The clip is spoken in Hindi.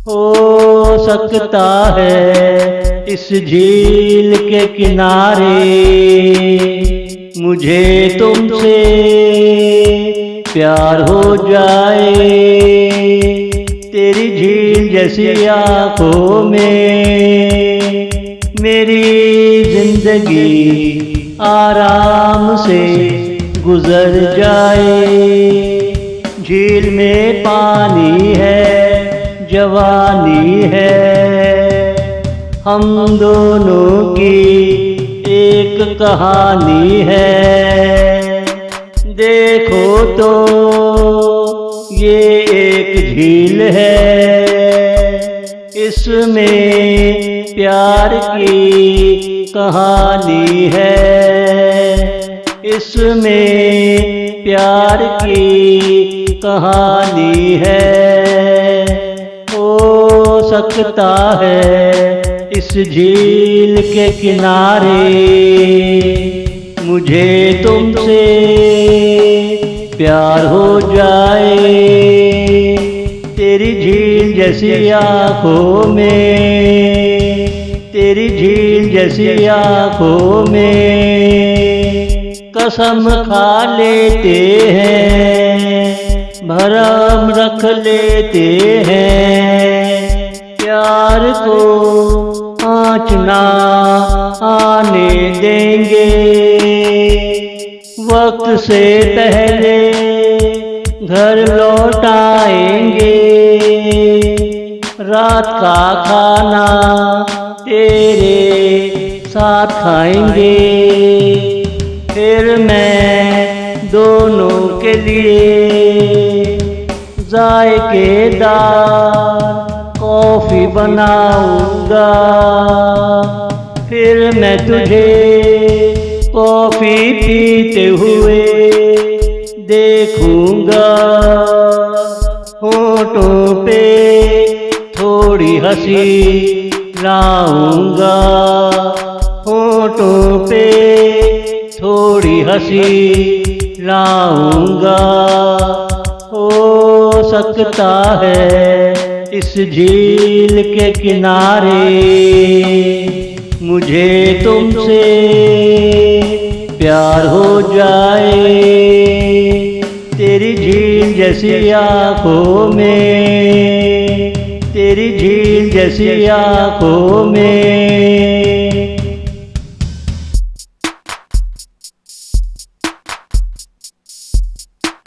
हो सकता है इस झील के किनारे मुझे तुमसे प्यार हो जाए। तेरी झील जैसी आंखों में मेरी जिंदगी आराम से गुजर जाए। झील में पानी है, जवानी है, हम दोनों की एक कहानी है। देखो तो ये एक झील है, इसमें प्यार की कहानी है। इसमें प्यार की कहानी है। हो सकता है इस झील के किनारे मुझे तुमसे प्यार हो जाए। तेरी झील जैसी आंखों में, तेरी झील जैसी आंखों में कसम खा लेते हैं, भरम रख लेते हैं। प्यार को आँच ना आने देंगे, वक्त से पहले घर लौट आएंगे। रात का खाना तेरे साथ खाएंगे, फिर मैं दोनों के लिए जायकेदार कॉफी बनाऊंगा। फिर मैं तुझे कॉफी पीते हुए देखूंगा। होठों पे थोड़ी हंसी लाऊंगा, होठों पे थोड़ी हंसी लाऊंगा। हो सकता है इस झील के किनारे मुझे तुमसे प्यार हो जाए। तेरी झील जैसी आंखों में, तेरी झील जैसी आंखों में